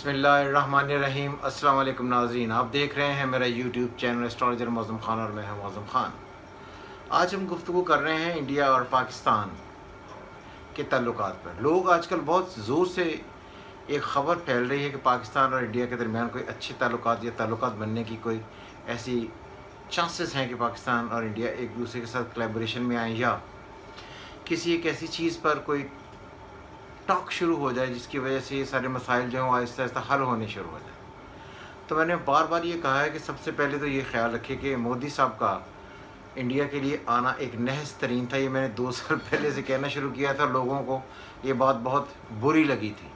बिस्मिल्लाहिर्रहमानिर्रहीम। अस्सलाम वालेकुम नाज़रीन, आप देख रहे हैं मेरा YouTube channel astrologer Mauzam Khan और मैं हूं मौज़म ख़ान। आज हम गुफ्तगू कर रहे हैं इंडिया और पाकिस्तान के ताल्लुकात पर। लोग आजकल बहुत ज़ोर से एक ख़बर फैल रही है कि पाकिस्तान और इंडिया के दरमियान कोई अच्छे ताल्लुकात या ताल्लुकात बनने की कोई ऐसी चांसेस हैं कि पाकिस्तान और इंडिया एक दूसरे के साथ कोलैबोरेशन में आएँ या किसी एक ऐसी चीज़ पर कोई टॉक शुरू हो जाए जिसकी वजह से ये सारे मसाइल जो हैं आहिस्ता आहिस्ता हल होने शुरू हो जाए। तो मैंने बार बार ये कहा है कि सबसे पहले तो ये ख्याल रखिए कि मोदी साहब का इंडिया के लिए आना एक नहस तरीन था। ये मैंने 2 साल पहले से कहना शुरू किया था, लोगों को ये बात बहुत बुरी लगी थी।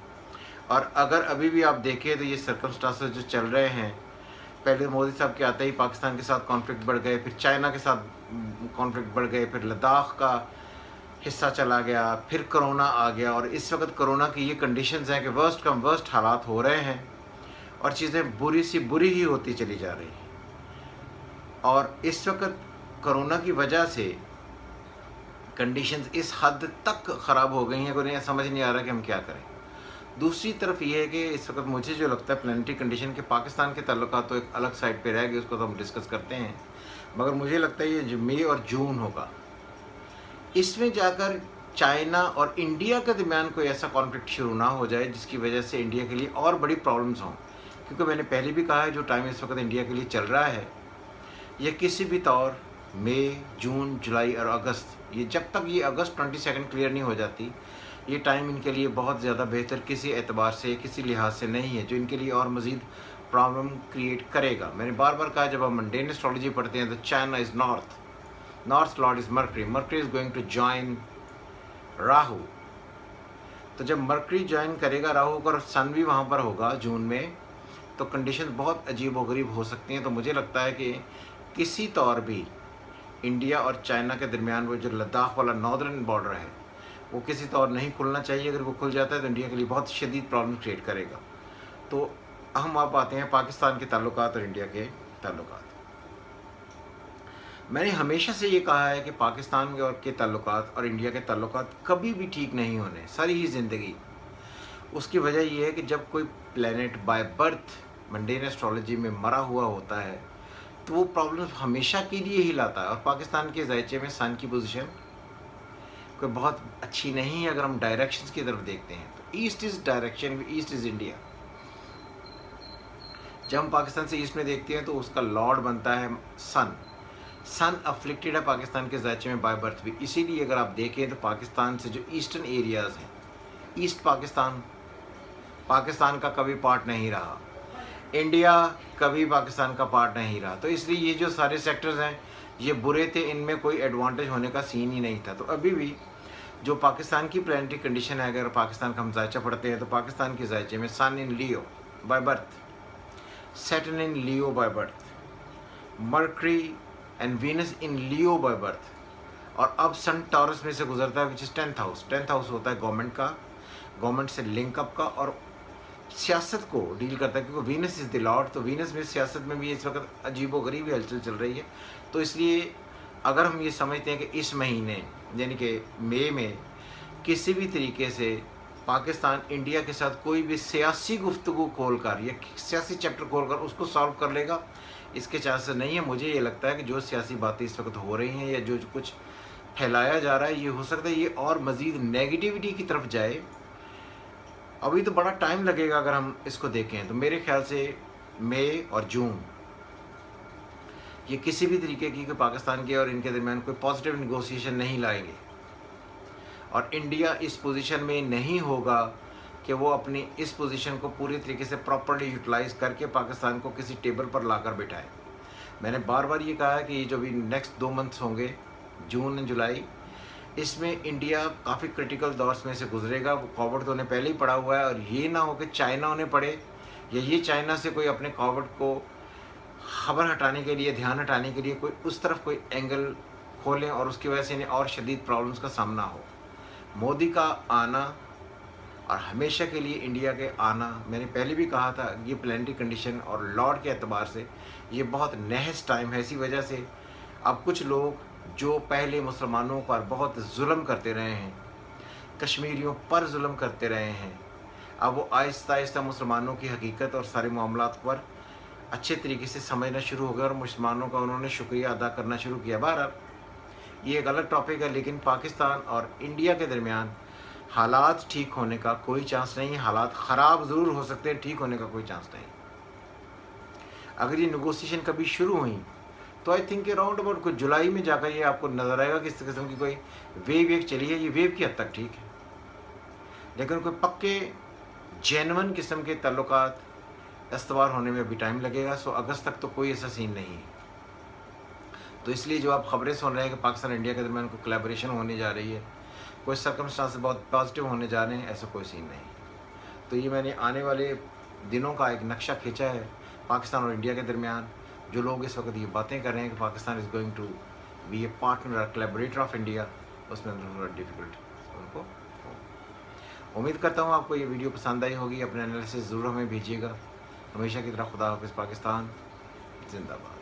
और अगर अभी भी आप देखें तो ये सर्कमस्टांसेस जो चल रहे हैं, पहले मोदी साहब के आते ही पाकिस्तान के साथ कॉन्फ्लिक्ट बढ़ गए, फिर चाइना के साथ कॉन्फ्लिक्ट बढ़ गए, फिर लद्दाख का हिस्सा चला गया, फिर कोरोना आ गया और इस वक्त कोरोना की ये कंडीशंस हैं कि वर्स्ट कम वर्स्ट हालात हो रहे हैं और चीज़ें बुरी सी बुरी ही होती चली जा रही हैं। और इस वक्त कोरोना की वजह से कंडीशंस इस हद तक ख़राब हो गई हैं कि उन्हें समझ नहीं आ रहा कि हम क्या करें। दूसरी तरफ ये है कि इस वक्त मुझे जो लगता है प्लानिटरी कंडीशन के पाकिस्तान के ताल्लुकात तो एक अलग साइड पे रह गए, उसको तो हम डिस्कस करते हैं, मगर मुझे लगता है ये मई और जून होगा। इसमें जाकर चाइना और इंडिया के दरमियान कोई ऐसा कॉन्फ्लिक्ट शुरू ना हो जाए जिसकी वजह से इंडिया के लिए और बड़ी प्रॉब्लम्स हों। क्योंकि मैंने पहले भी कहा है जो टाइम इस वक्त इंडिया के लिए चल रहा है, ये किसी भी तौर मई, जून, जुलाई और अगस्त, ये जब तक ये अगस्त 22 क्लियर नहीं हो जाती, ये टाइम इनके लिए बहुत ज़्यादा बेहतर किसी एतबार से किसी लिहाज से नहीं है, जो इनके लिए और मज़ीद प्रॉब्लम क्रिएट करेगा। मैंने बार बार कहा, जब हम मंडेन एस्ट्रोलॉजी पढ़ते हैं तो China is north lord is Mercury is going to join Rahu. तो जब मर्करी ज्वाइन करेगा राहु का और सन भी वहाँ पर होगा जून में, तो कंडीशन बहुत अजीब व गरीब हो सकती हैं। तो मुझे लगता है कि किसी तौर भी इंडिया और चाइना के दरमियान वो जो लद्दाख वाला नॉर्दर्न बॉर्डर है वो किसी तौर नहीं खुलना चाहिए। अगर वो खुल जाता है तो इंडिया के लिए बहुत शदीद प्रॉब्लम क्रिएट करेगा। तो हम आप आते हैं पाकिस्तान के ताल्लुकात और इंडिया के ताल्लुकात। मैंने हमेशा से ये कहा है कि पाकिस्तान के ताल्लुकात और इंडिया के ताल्लुकात कभी भी ठीक नहीं होने, सारी ही ज़िंदगी। उसकी वजह यह है कि जब कोई planet by birth mundane astrology में मरा हुआ होता है तो वो प्रॉब्लम हमेशा के लिए ही लाता है। और पाकिस्तान के ज़ायचे में सन की पोजीशन कोई बहुत अच्छी नहीं है। अगर हम डायरेक्शंस की तरफ देखते हैं तो east is direction, east is India. जब हम पाकिस्तान से ईस्ट में देखते हैं तो उसका लॉर्ड बनता है सन अफ्लिक्टेड है पाकिस्तान के ज़ायचे में बाय बर्थ भी। इसीलिए अगर आप देखें तो पाकिस्तान से जो ईस्टर्न एरियाज़ हैं, ईस्ट पाकिस्तान का कभी पार्ट नहीं रहा, इंडिया कभी पाकिस्तान का पार्ट नहीं रहा। तो इसलिए ये जो सारे सेक्टर्स हैं ये बुरे थे, इनमें कोई एडवांटेज होने का सीन ही नहीं था। तो अभी भी जो पाकिस्तान की प्लानिटरी कंडीशन है, अगर पाकिस्तान का हम ज़ायचा पढ़ते हैं तो पाकिस्तान के ज़ायचे में sun in Leo by birth, Saturn in Leo by birth, Mercury and Venus in Leo by birth. और अब सन टॉरस में से गुजरता है विच इज़ 10th हाउस होता है गवर्नमेंट का, गवर्नमेंट से लिंकअप का और सियासत को डील करता है, क्योंकि वीनस इज़ द लॉर्ड। तो वीनस में सियासत में भी इस वक्त अजीब व गरीब हलचल चल रही है। तो इसलिए अगर हम ये समझते हैं कि इस महीने यानी कि मई में किसी भी तरीके से पाकिस्तान इंडिया के साथ कोई भी सियासी गुफ्तगू खोल कर या सियासी चैप्टर खोल कर उसको सॉल्व कर लेगा, इसके चांसेस नहीं है। मुझे ये लगता है कि जो सियासी बातें इस वक्त हो रही हैं या जो कुछ फैलाया जा रहा है, ये हो सकता है ये और मज़ीद नेगेटिविटी की तरफ जाए। अभी तो बड़ा टाइम लगेगा अगर हम इसको देखें तो मेरे ख्याल से मई और जून ये किसी भी तरीके की पाकिस्तान के और इनके दरमियान कोई पॉजिटिव नेगोशिएशन नहीं लाएंगे। और इंडिया इस पोजीशन में नहीं होगा कि वो अपनी इस पोजीशन को पूरी तरीके से प्रॉपर्ली यूटिलाइज़ करके पाकिस्तान को किसी टेबल पर लाकर बिठाए। मैंने बार बार ये कहा है कि जो भी नेक्स्ट 2 मंथ्स होंगे, जून और जुलाई, इसमें इंडिया काफ़ी क्रिटिकल दौर में से गुजरेगा। वो कॉवर्ड तो उन्हें पहले ही पड़ा हुआ है और ये ना हो कि चाइना उन्हें पड़े या ये चाइना से कोई अपने कॉवर्ड को खबर हटाने के लिए, ध्यान हटाने के लिए कोई उस तरफ कोई एंगल खोलें और उसकी वजह से इन्हें और शदीद प्रॉब्लम्स का सामना हो। मोदी का आना और हमेशा के लिए इंडिया के आना, मैंने पहले भी कहा था, ये प्लानिटरी कंडीशन और लॉर्ड के एतबार से ये बहुत नहस टाइम है। इसी वजह से अब कुछ लोग जो पहले मुसलमानों पर बहुत जुल्म करते रहे हैं, कश्मीरियों पर जुल्म करते रहे हैं, अब वो आहिस्ता आहिस्ता मुसलमानों की हकीकत और सारे मामलात पर अच्छे तरीके से समझना शुरू हो गया और मुसलमानों का उन्होंने शुक्रिया अदा करना शुरू किया। बहरहाल ये एक अलग टॉपिक है, लेकिन पाकिस्तान और इंडिया के दरमियान हालात ठीक होने का कोई चांस नहीं है। हालात ख़राब ज़रूर हो सकते हैं, ठीक होने का कोई चांस नहीं। अगर ये नेगोशिएशन कभी शुरू हुई तो आई थिंक अराउंड अबाउट कुछ जुलाई में जाकर ये आपको नज़र आएगा कि इस किस्म की कोई वेव एक चली है। ये वेव की हद तक ठीक है, लेकिन कोई पक्के जेन्युइन किस्म के ताल्लुकात इस्तवार होने में भी टाइम लगेगा। सो अगस्त तक तो कोई ऐसा सीन नहीं है। तो इसलिए जो आप ख़बरें सुन रहे हैं कि पाकिस्तान और इंडिया के दरमियान कोई कोलैबोरेशन होने जा रही है, कोई सर्कमस्टांस बहुत पॉजिटिव होने जा रहे हैं, ऐसा कोई सीन नहीं। तो ये मैंने आने वाले दिनों का एक नक्शा खींचा है पाकिस्तान और इंडिया के दरमियान। जो लोग इस वक्त ये बातें कर रहे हैं कि Pakistan is going to be a partner collaborator of India, उसमें थोड़ा डिफ़िकल्ट उनको। उम्मीद करता हूँ आपको ये वीडियो पसंद आई होगी। अपने एनालिसिस ज़रूर हमें भेजिएगा। हमेशा की तरह खुदा हाफिज़। पाकिस्तान जिंदाबाद।